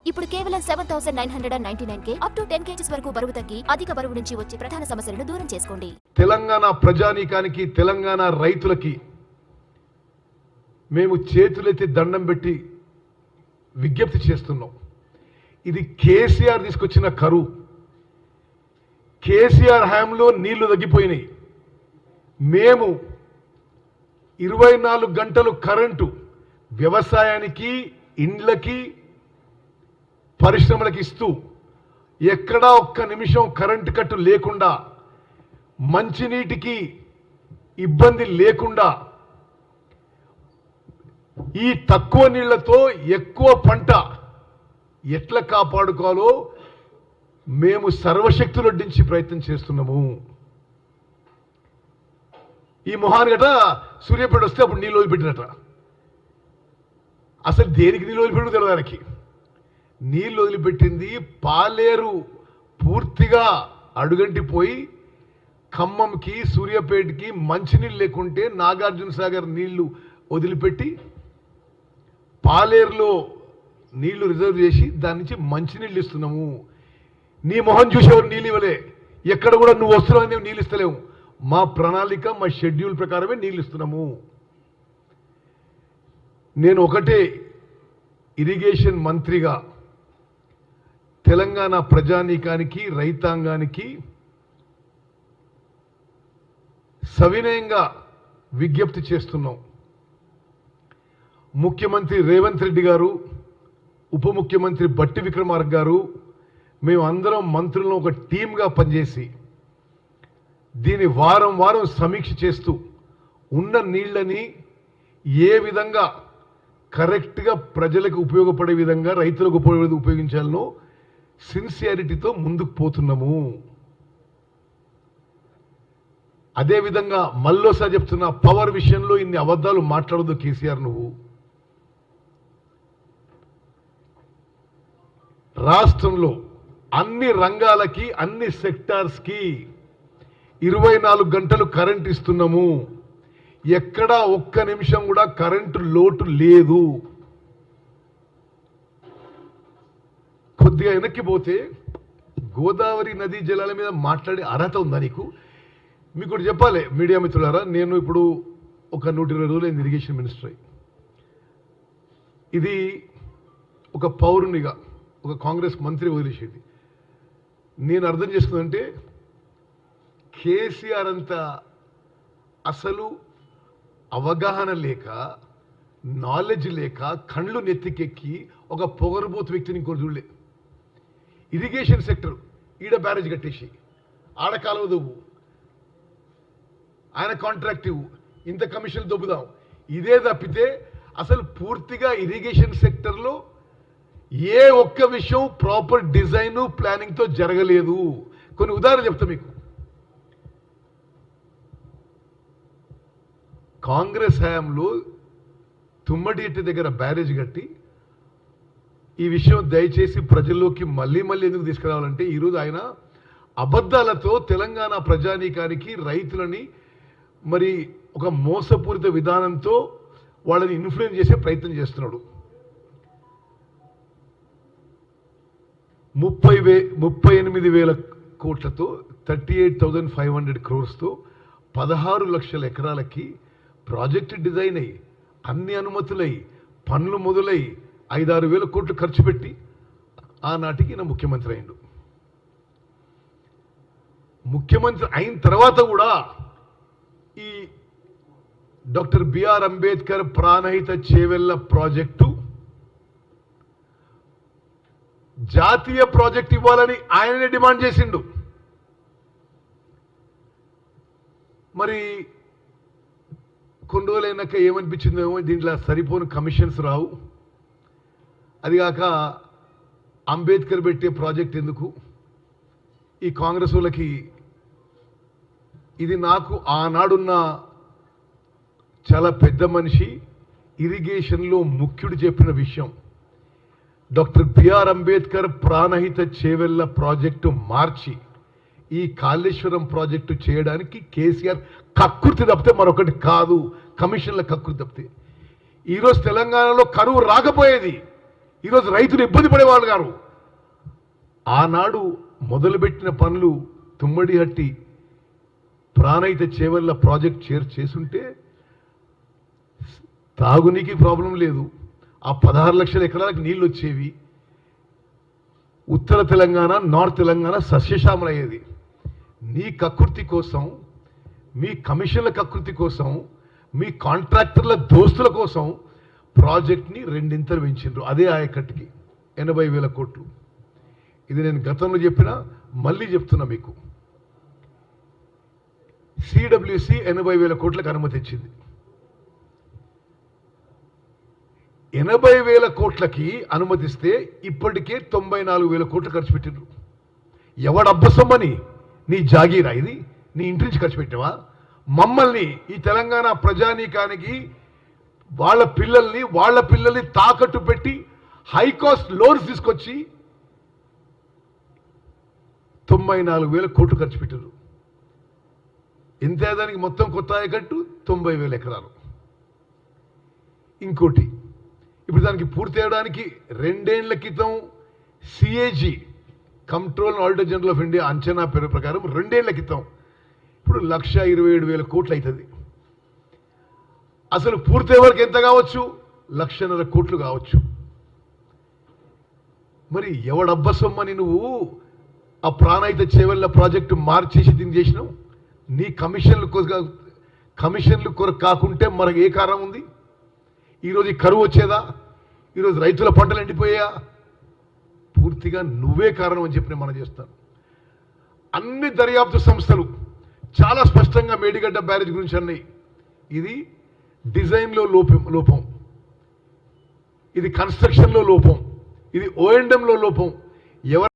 ఇప్పుడు కేవలం 7,999 up to 10 kgs వరకు బరువు తగ్గి అధిక బరువు నుంచి వచ్చే ప్రధాన సమస్యలను దూరం చేసుకోండి. తెలంగాణ ప్రజానీకానికి, తెలంగాణ రైతులకి మేము చేతులెత్తి దండం పెట్టి విజ్ఞప్తి చేస్తున్నాం. ఇది కేసీఆర్ తీసుకొచ్చిన కరువు. కేసీఆర్ హయాంలో నీళ్లు తగ్గిపోయినాయి. మేము 24 గంటలు కరెంటు వ్యవసాయానికి, ఇండ్లకి, పరిశ్రమలకు ఇస్తూ ఎక్కడా ఒక్క నిమిషం కరెంటు కట్టు లేకుండా, మంచినీటికి ఇబ్బంది లేకుండా, ఈ తక్కువ నీళ్లతో ఎక్కువ పంట ఎట్లా కాపాడుకోవాలో మేము సర్వశక్తులొడ్డించి ప్రయత్నం చేస్తున్నాము. ఈ మొహాన్ గట సూర్యాపేట వస్తే అప్పుడు నీళ్ళు వదిలిపెట్టినట. అసలు దేనికి నీళ్ళు వదిలిపెట్టు తెలియదు దానికి. నీళ్ళు వదిలిపెట్టింది పాలేరు పూర్తిగా అడుగంటిపోయి ఖమ్మంకి, సూర్యాపేటకి మంచినీళ్ళు లేకుంటే నాగార్జున సాగర్ నీళ్లు వదిలిపెట్టి పాలేరులో నీళ్లు రిజర్వ్ చేసి దాని నుంచి మంచినీళ్ళు ఇస్తున్నాము. నీ మొహం చూసేవారు నీళ్ళు ఇవ్వలే. ఎక్కడ కూడా నువ్వు వస్తున్నావు నీళ్ళు ఇస్తలేవు. మా ప్రణాళిక, మా షెడ్యూల్ ప్రకారమే నీళ్ళు ఇస్తున్నాము. నేను ఒకటే ఇరిగేషన్ మంత్రిగా తెలంగాణ ప్రజానీకానికి, రైతాంగానికి సవినయంగా విజ్ఞప్తి చేస్తున్నాం. ముఖ్యమంత్రి రేవంత్ రెడ్డి గారు, ఉప ముఖ్యమంత్రి బట్టి విక్రమార్క గారు, మేము అందరం మంత్రులను ఒక టీమ్గా పనిచేసి దీన్ని వారం వారం సమీక్ష చేస్తూ ఉన్న నీళ్ళని ఏ విధంగా కరెక్ట్గా ప్రజలకు ఉపయోగపడే విధంగా, రైతులకు ఉపయోగించాలనో సిన్సియారిటీతో ముందుకు పోతున్నాము. అదేవిధంగా మళ్ళోసారి చెప్తున్నా, పవర్ విషయంలో ఇన్ని అబద్ధాలు మాట్లాడదు కేసీఆర్. నువ్వు రాష్ట్రంలో అన్ని రంగాలకి, అన్ని సెక్టార్స్కి 24 గంటలు కరెంట్ ఇస్తున్నాము. ఎక్కడా ఒక్క నిమిషం కూడా కరెంటు లోటు లేదు. కొద్దిగా వెనక్కి పోతే గోదావరి నదీ జలాల మీద మాట్లాడే అర్హత ఉందా నీకు? మీకు ఒకటి చెప్పాలి మీడియా మిత్రులారా, నేను ఇప్పుడు ఒక 120 రోజులు ఇరిగేషన్ మినిస్టర్ అయ్యి, ఇది ఒక పౌరునిగా, ఒక కాంగ్రెస్ మంత్రి వదిలేసేది. నేను అర్థం చేసుకుందంటే కేసీఆర్ అంత అసలు అవగాహన లేక, నాలెడ్జ్ లేక, కళ్ళు నెత్తికెక్కి ఒక పొగరుబోతు వ్యక్తిని ఇంకోటి చూడలే. ఇరిగేషన్ సెక్టర్ ఈడ బ్యారేజ్ కట్టేసి, ఆడ కాలువ దొబ్బు, ఆయన కాంట్రాక్ట్ ఇవ్వు, ఇంత కమిషన్ దొబ్బుదాం, ఇదే తప్పితే అసలు పూర్తిగా ఇరిగేషన్ సెక్టర్లో ఏ ఒక్క విషయం ప్రాపర్ డిజైన్, ప్లానింగ్తో జరగలేదు. కొన్ని ఉదాహరణలు చెప్తా మీకు. కాంగ్రెస్ హయాంలో తుమ్మడిట్టి దగ్గర బ్యారేజ్ కట్టి, ఈ విషయం దయచేసి ప్రజల్లోకి మళ్ళీ ఎందుకు తీసుకురావాలంటే, ఈరోజు ఆయన అబద్ధాలతో తెలంగాణ ప్రజానీకానికి, రైతులని మరి ఒక మోసపూరిత విధానంతో వాళ్ళని ఇన్ఫ్లుయెన్స్ చేసే ప్రయత్నం చేస్తున్నాడు. 38,000 కోట్లతో 38,500 crores-తో 16 లక్షల ఎకరాలకి ప్రాజెక్ట్ డిజైన్ అయ్యి, అన్ని అనుమతులై, పనులు మొదలై 5-6 వేల కోట్లు ఖర్చు పెట్టి ఆనాటికి నా ముఖ్యమంత్రి అయిండు. ముఖ్యమంత్రి అయిన తర్వాత కూడా ఈ doctor BR Ambedkar Pranahita Chevella project జాతీయ ప్రాజెక్ట్ ఇవ్వాలని ఆయననే డిమాండ్ చేసిండు. మరి కొన్ని రోజులైనాక ఏమనిపించిందో, దీంట్లో సరిపోని కమిషన్స్ రావు, అదిగాక అంబేద్కర్ పెట్టే ప్రాజెక్ట్ ఎందుకు, ఈ కాంగ్రెస్ వాళ్ళకి ఇది. నాకు ఆనాడున్న చాలా పెద్ద మనిషి, ఇరిగేషన్లో ముఖ్యుడు చెప్పిన విషయం, doctor BR Ambedkar Pranahita Chevella project మార్చి ఈ కాళేశ్వరం ప్రాజెక్టు చేయడానికి కేసీఆర్ కక్కుర్తి తప్పితే మరొకటి కాదు. కమిషన్ల కక్కుర్తి తప్పితే ఈరోజు తెలంగాణలో కరువు రాకపోయేది. ఈరోజు రైతులు ఇబ్బంది పడేవాళ్ళు గారు. ఆనాడు మొదలుపెట్టిన పనులు తుమ్మడిహట్టి ప్రాణహిత చేవెళ్ల ప్రాజెక్ట్ చేసుంటే తాగునీకి ప్రాబ్లం లేదు. ఆ 16 లక్షల ఎకరాలకు నీళ్ళు వచ్చేవి. ఉత్తర తెలంగాణ, నార్త్ తెలంగాణ సస్యశ్యామలయ్యేది. నీ కకృతి కోసం, మీ కమిషన్ల కకృతి కోసం, మీ కాంట్రాక్టర్ల దోస్తుల కోసం ప్రాజెక్ట్ని రెండింతలు పెంచిండ్రు. అదే ఆయకట్టుకి 80,000 కోట్లు. ఇది నేను గతంలో చెప్పినా మళ్ళీ చెప్తున్నా మీకు. సిడబ్ల్యూసి 80,000 కోట్లకు అనుమతి ఇచ్చింది. 80,000 కోట్లకి అనుమతిస్తే ఇప్పటికే 94,000 కోట్లు ఖర్చు పెట్టిండ్రు. ఎవడబ్బసొమ్మని? నీ జాగీరా ఇది? నీ ఇంటి నుంచి ఖర్చు పెట్టావా? మమ్మల్ని, ఈ తెలంగాణ ప్రజానీకానికి వాళ్ళ పిల్లల్ని తాకట్టు పెట్టి హైకాస్ట్ లోన్స్ తీసుకొచ్చి 94,000 కోట్లు ఖర్చు పెట్టారు. ఎంత దానికి మొత్తం కొత్త ఆయకట్టు 90,000 ఎకరాలు. ఇంకోటి, ఇప్పుడు దానికి పూర్తి చేయడానికి 2 ఏళ్ల క్రితం CAG control and auditor general of India అంచనా ప్రకారం 2 ఏళ్ల క్రితం ఇప్పుడు 1,27,000 కోట్లు అవుతుంది. అసలు పూర్తయ్యే వరకు ఎంత కావచ్చు? 1,50,000 కోట్లు కావచ్చు. మరి ఎవడబ్బసొమ్మని నువ్వు ఆ ప్రాణహిత చేవెళ్ల ప్రాజెక్టు మార్చేసి దీన్ని చేసినావు? నీ కమిషన్లు కొరకు కాకుంటే మనకు ఏ కారణం ఉంది? ఈరోజు ఈ కరువు వచ్చేదా? ఈరోజు రైతుల పంటలు ఎండిపోయా? పూర్తిగా నువ్వే కారణం అని చెప్పి మనం చేస్తాను. అన్ని దర్యాప్తు సంస్థలు చాలా స్పష్టంగా మేడిగడ్డ బ్యారేజ్ గురించి అన్నాయి. ఇది డిజైన్లో లోపం, ఇది కన్స్ట్రక్షన్లో లోపం, ఇది ఓఎండ్ఎంలో లోపం.